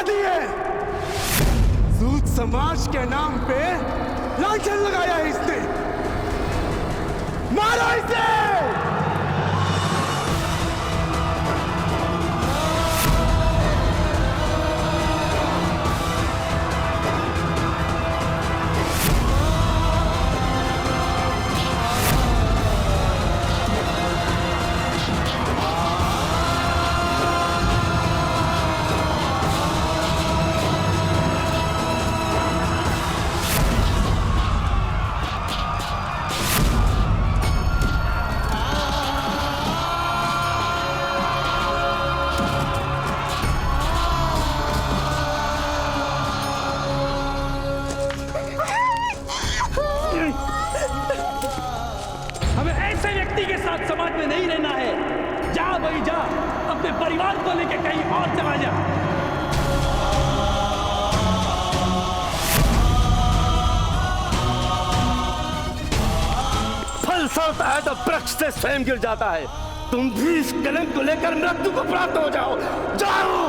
दिए। सूद समाज के नाम पे लांछन लगाया है इसने। मारो इसे। समाज में नहीं रहना है। जा भाई जा, अपने परिवार को लेकर कहीं और चला जा। फल फलता है तो वृक्ष से स्वयं गिर जाता है। तुम भी इस कलंक को लेकर मृत्यु को प्राप्त हो जाओ। जाओ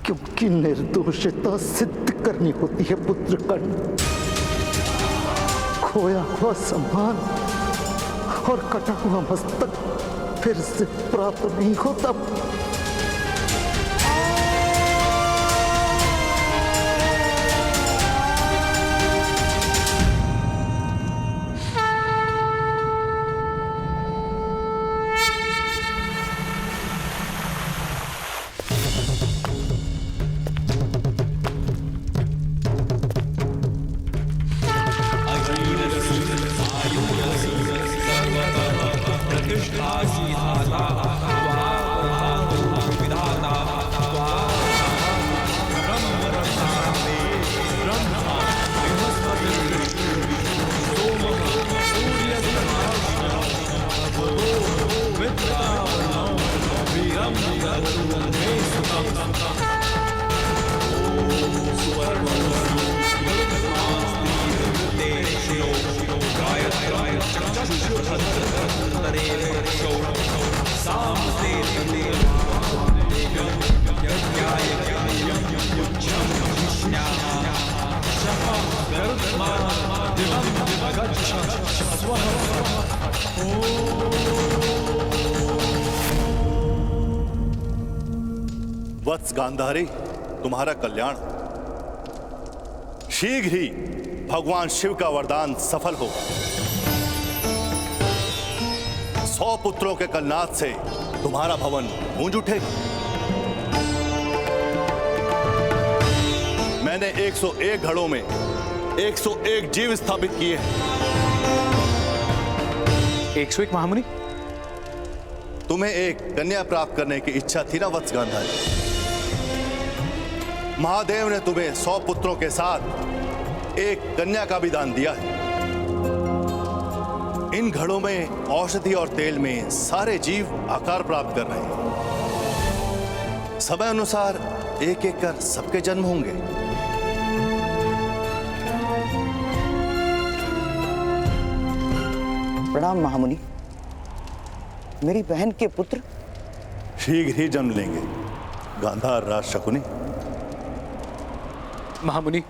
क्योंकि निर्दोषता सिद्ध करनी होती है पुत्र कर्ण। खोया हुआ सम्मान और कटा हुआ मस्तक फिर से प्राप्त नहीं होता। वत्स गांधारी, तुम्हारा कल्याण। शीघ्र ही भगवान शिव का वरदान सफल हो। 100 पुत्रों के कलनाद से तुम्हारा भवन गूंज उठेगा। मैंने 101 घड़ों में 101 जीव स्थापित किए हैं। 101 महामुनि? तुम्हें एक कन्या प्राप्त करने की इच्छा थी ना वत्स गांधारी? महादेव ने तुम्हें 100 पुत्रों के साथ एक कन्या का भी दान दिया है। इन घड़ों में औषधि और तेल में सारे जीव आकार प्राप्त कर रहे हैं। समय अनुसार एक एक कर सबके जन्म होंगे। प्रणाम महामुनि। मेरी बहन के पुत्र शीघ्र ही जन्म लेंगे गांधार राज शकुनी। महामुनि,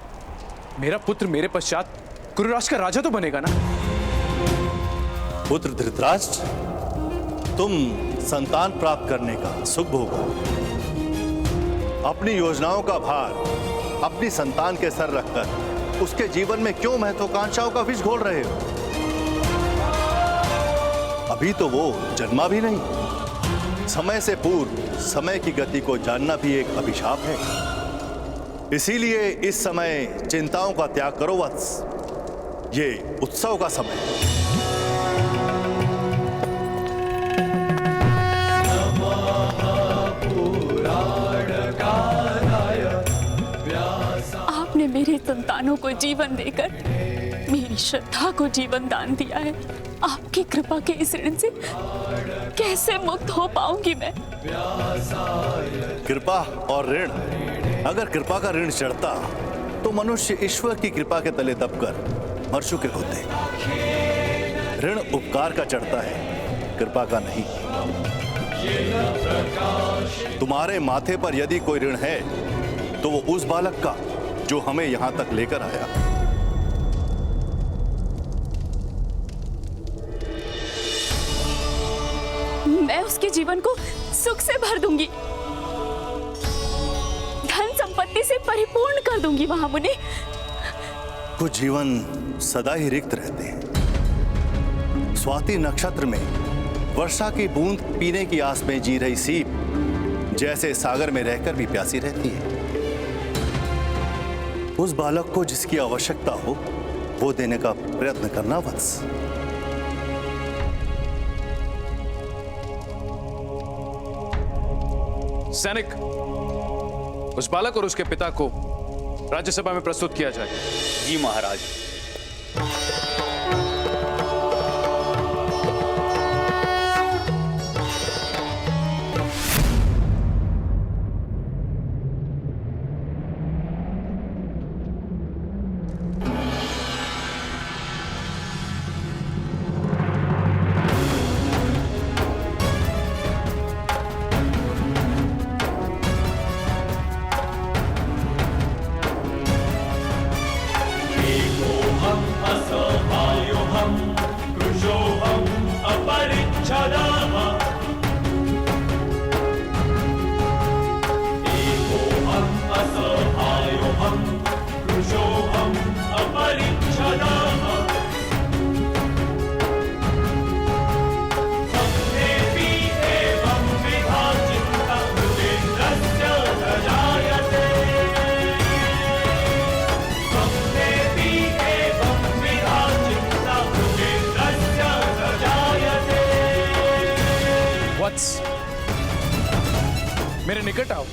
मेरा पुत्र मेरे पश्चात कुरुराष्ट्र का राजा तो बनेगा ना? पुत्र धृतराष्ट्र, तुम संतान प्राप्त करने का सुख भोगो। अपनी योजनाओं का भार अपनी संतान के सर रखकर उसके जीवन में क्यों महत्वाकांक्षाओं का विष घोल रहे हो? अभी तो वो जन्मा भी नहीं। समय से पूर्व समय की गति को जानना भी एक अभिशाप है। इसीलिए इस समय चिंताओं का त्याग करो वत्स। ये उत्सव का समय है। आपने मेरे संतानों को जीवन देकर मेरी श्रद्धा को जीवन दान दिया है। आपकी कृपा के इस ऋण से कैसे मुक्त हो पाऊंगी मैं? कृपा और ऋण, अगर कृपा का ऋण चढ़ता तो मनुष्य ईश्वर की कृपा के तले दबकर मर चुके होते। ऋण उपकार का चढ़ता है, कृपा का नहीं। तुम्हारे माथे पर यदि कोई ऋण है तो वो उस बालक का जो हमें यहां तक लेकर आया। मैं उसके जीवन को सुख से भर दूंगी, धन संपत्ति से परिपूर्ण कर दूंगी महामुनि। कुछ जीवन सदा ही रिक्त रहते हैं। स्वाति नक्षत्र में वर्षा की बूंद पीने की आस में जी रही सीप जैसे सागर में रहकर भी प्यासी रहती है। उस बालक को जिसकी आवश्यकता हो वो देने का प्रयत्न करना वत्स। सैनिक, उस बालक और उसके पिता को राज्यसभा में प्रस्तुत किया जाए। जी महाराज। मेरे निकट आओ।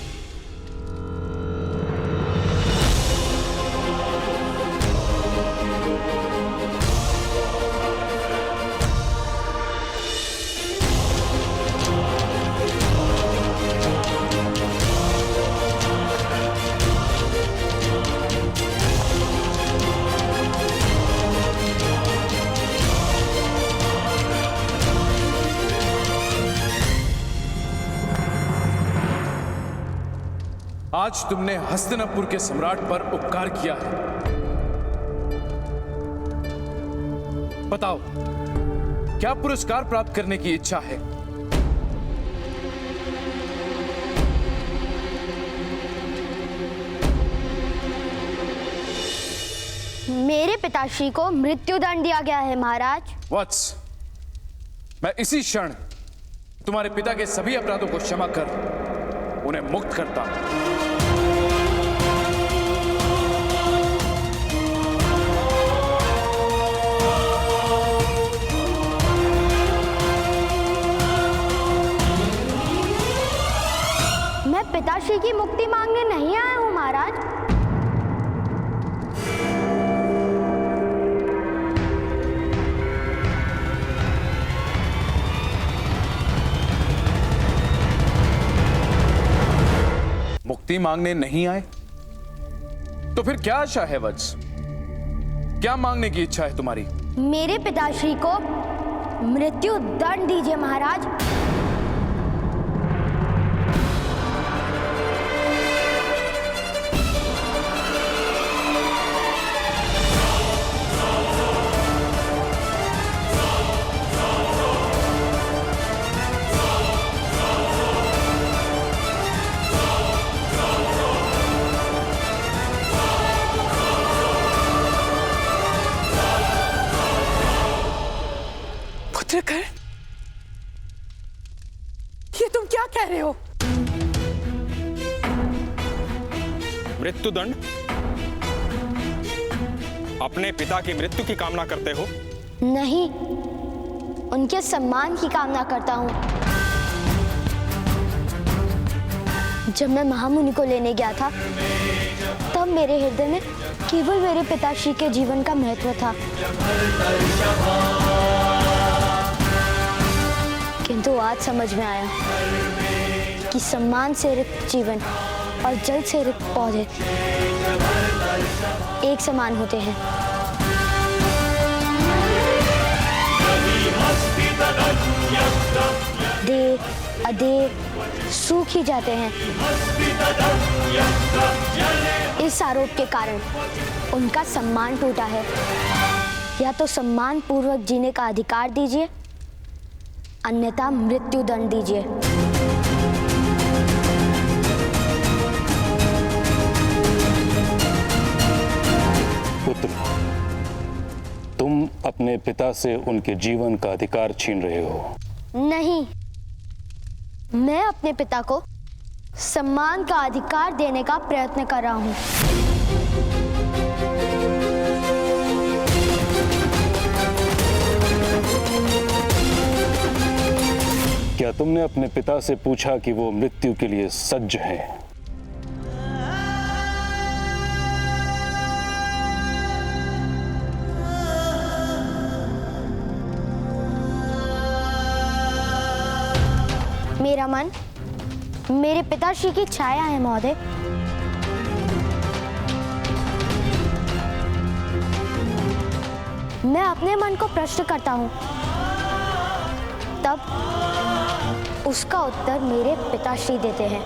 आज तुमने हस्तिनापुर के सम्राट पर उपकार किया है। बताओ, क्या पुरस्कार प्राप्त करने की इच्छा है? मेरे पिताश्री को मृत्युदंड दिया गया है महाराज। वत्स, मैं इसी क्षण तुम्हारे पिता के सभी अपराधों को क्षमा कर उन्हें मुक्त करता हूं। मैं पिताश्री की मुक्ति मांगने नहीं आया हूं महाराज। मुक्ति मांगने नहीं आए तो फिर क्या आशा है वत्स? क्या मांगने की इच्छा है तुम्हारी? मेरे पिताश्री को मृत्यु दंड दीजिए महाराज। पुत्रकर्ण, ये तुम क्या कह रहे हो? मृत्युदंड? अपने पिता की मृत्यु की कामना करते हो? नहीं, उनके सम्मान की कामना करता हूं। जब मैं महामुनि को लेने गया था तब मेरे हृदय में केवल मेरे पिताश्री के जीवन का महत्व था, किंतु आज समझ में आया कि सम्मान से रिक्त जीवन और जल से रिक्त पौधे एक समान होते हैं। दे अदे सूख ही जाते हैं। इस आरोप के कारण उनका सम्मान टूटा है। या तो सम्मान पूर्वक जीने का अधिकार दीजिए, अन्यथा मृत्यु दंड दीजिए। पुत्र, तुम अपने पिता से उनके जीवन का अधिकार छीन रहे हो। नहीं, मैं अपने पिता को सम्मान का अधिकार देने का प्रयत्न कर रहा हूं। क्या तुमने अपने पिता से पूछा कि वो मृत्यु के लिए सज्ज हैं? मेरा मन मेरे पिताश्री की छाया है महोदय। मैं अपने मन को प्रश्न करता हूं, तब उसका उत्तर मेरे पिताश्री देते हैं।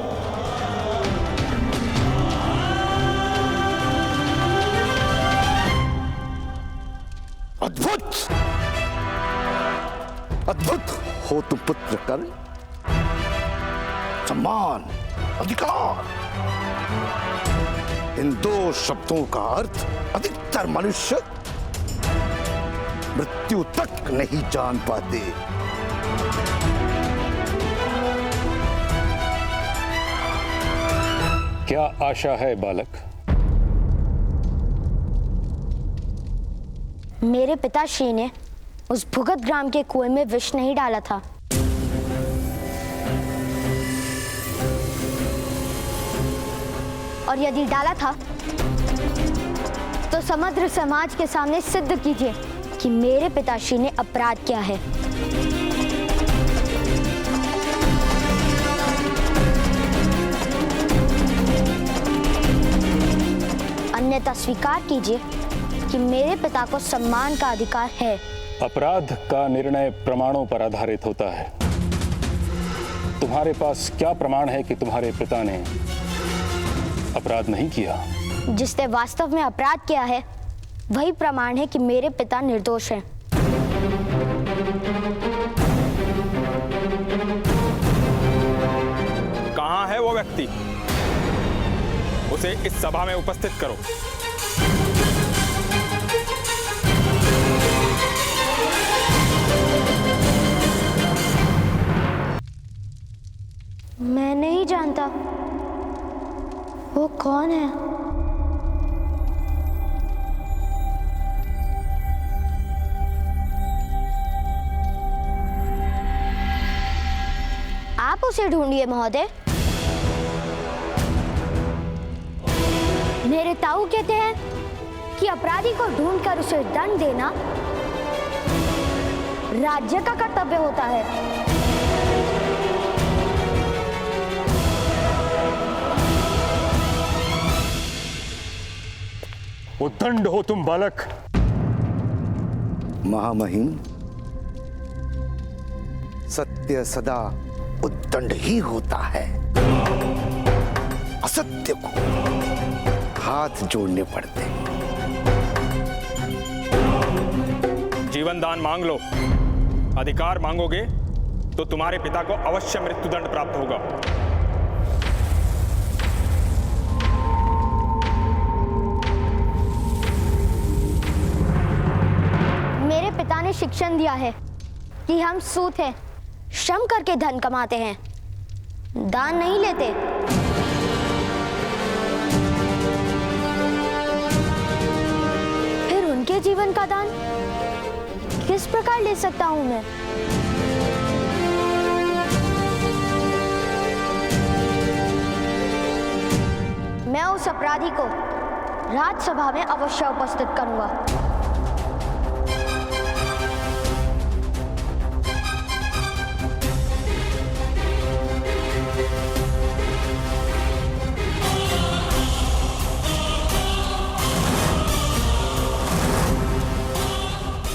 अद्भुत अद्भुत हो तुम पुत्र कर। सम्मान, अधिकार, इन दो शब्दों का अर्थ अधिकतर मनुष्य मृत्यु तक नहीं जान पाते। क्या आशा है बालक? मेरे पिताश्री ने उस भुगत ग्राम के कुएं में विष नहीं डाला था। और यदि डाला था तो समग्र समाज के सामने सिद्ध कीजिए कि मेरे पिताश्री ने अपराध किया है। अन्यथा स्वीकार कीजिए कि मेरे पिता को सम्मान का अधिकार है। अपराध का निर्णय प्रमाणों पर आधारित होता है। तुम्हारे पास क्या प्रमाण है कि तुम्हारे पिता ने अपराध नहीं किया? जिसने वास्तव में अपराध किया है वही प्रमाण है कि मेरे पिता निर्दोष हैं। कहां है वो व्यक्ति? उसे इस सभा में उपस्थित करो। मैं नहीं जानता वो कौन है। आप उसे ढूंढिए महोदय। मेरे ताऊ कहते हैं कि अपराधी को ढूंढकर उसे दंड देना राज्य का कर्तव्य होता है। उद्दंड हो तुम बालक। महामहिम, सत्य सदा उद्दंड ही होता है। असत्य को हाथ जोड़ने पड़ते। जीवन दान मांग लो। अधिकार मांगोगे तो तुम्हारे पिता को अवश्य मृत्युदंड प्राप्त होगा। मेरे पिता ने शिक्षण दिया है कि हम सूत हैं, श्रम करके धन कमाते हैं, दान नहीं लेते। फिर उनके जीवन का दान किस प्रकार ले सकता हूं मैं? मैं उस अपराधी को राज्यसभा में अवश्य उपस्थित करूंगा।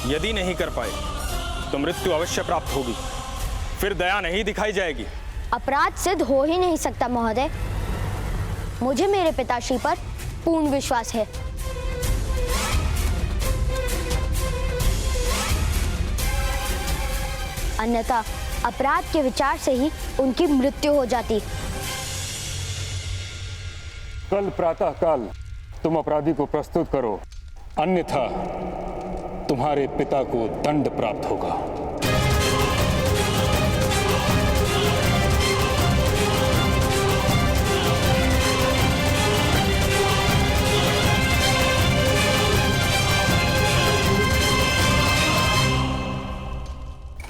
यदि नहीं कर पाए तो मृत्यु अवश्य प्राप्त होगी, फिर दया नहीं दिखाई जाएगी। अपराध सिद्ध हो ही नहीं सकता महोदय। मुझे मेरे पिताश्री पर पूर्ण विश्वास है। अन्यथा अपराध के विचार से ही उनकी मृत्यु हो जाती। कल प्रातः काल तुम अपराधी को प्रस्तुत करो, अन्यथा तुम्हारे पिता को दंड प्राप्त होगा।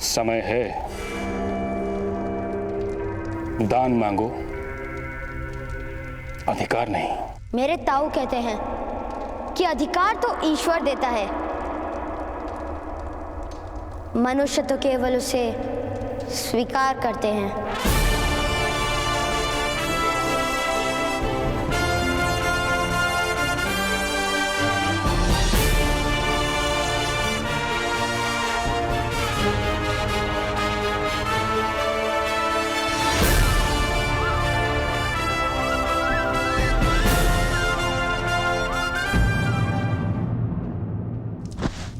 समय है, दान मांगो, अधिकार नहीं। मेरे ताऊ कहते हैं कि अधिकार तो ईश्वर देता है, मनुष्य तो केवल उसे स्वीकार करते हैं।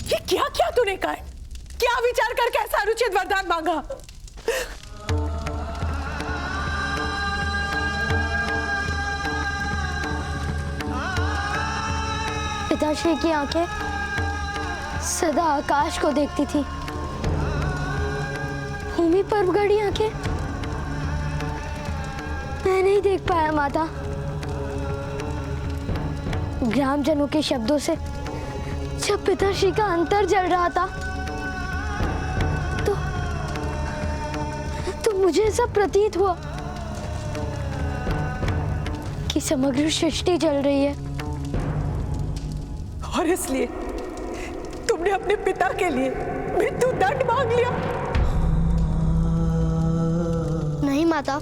ये क्या क्या तूने कहा है? क्या विचार करके ऐसा अनुचित वरदान मांगा? पिताश्री की आंखें सदा आकाश को देखती थी, भूमि पर गड़ी आंखें मैं नहीं देख पाया माता। ग्रामजनों के शब्दों से जब पिताश्री का अंतर जल रहा था तो मुझे ऐसा प्रतीत हुआ कि समग्र सृष्टि जल रही है। और इसलिए तुमने अपने पिता के लिए मृत्यु दंड मांग लिया? नहीं माता,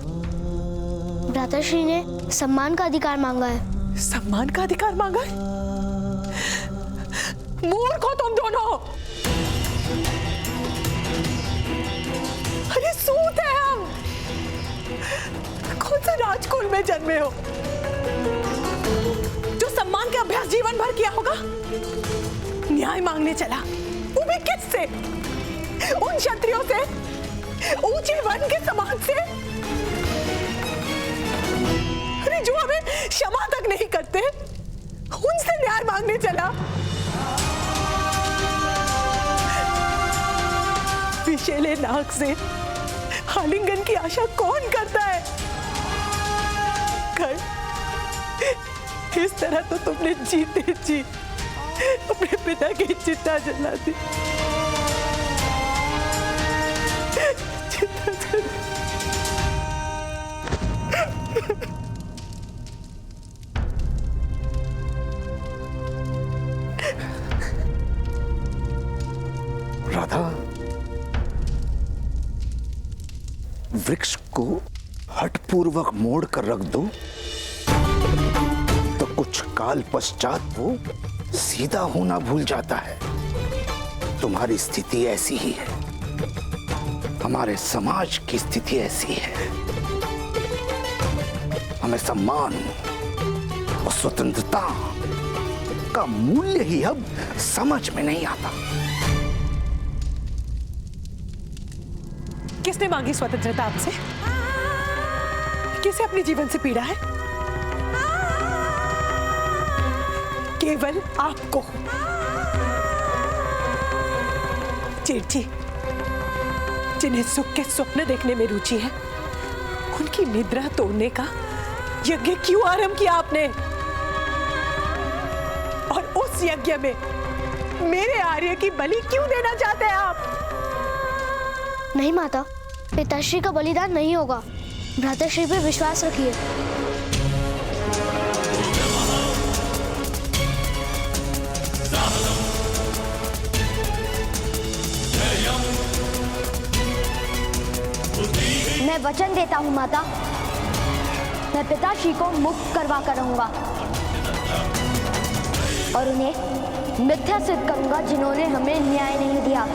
भ्राताश्री ने सम्मान का अधिकार मांगा है। सम्मान का अधिकार मांगा है? मूर्ख हो तुम दोनों। अरे सूत है हम, कौन सा राजकुल में जन्मे हो जो सम्मान का अभ्यास जीवन भर किया होगा? न्याय मांगने चला, वो भी किससे? उन क्षत्रियों से, ऊंचे वर्ण के समाज से, अरे जो हमें क्षमा तक नहीं करते, उनसे न्याय मांगने चला। विषैले नाक से आलिंगन की आशा कौन करता है? कर, इस तरह तो तुमने जीते जी अपने पिता की चिता जला दी। राधा, वृक्ष को हठपूर्वक मोड़ कर रख दो तो कुछ काल पश्चात वो सीधा होना भूल जाता है। तुम्हारी स्थिति ऐसी ही है, हमारे समाज की स्थिति ऐसी है। हमें सम्मान और स्वतंत्रता का मूल्य ही अब समझ में नहीं आता। किसने मांगी स्वतंत्रता आपसे? किसे अपने जीवन से पीड़ा है? केवल आपको। जेठ जी, जिन्हें सुख के स्वप्न देखने में रुचि है, उनकी निद्रा तोड़ने का यज्ञ क्यों आरंभ किया आपने? और उस यज्ञ में मेरे आर्य की बलि क्यों देना चाहते हैं आप? नहीं माता, पिताश्री का बलिदान नहीं होगा। भ्राताश्री पे विश्वास रखिए। वचन देता हूँ माता, मैं पिताश्री को मुक्त करवा कर रहूंगा और उन्हें मिथ्या सिद्ध करूंगा जिन्होंने हमें न्याय नहीं दिया।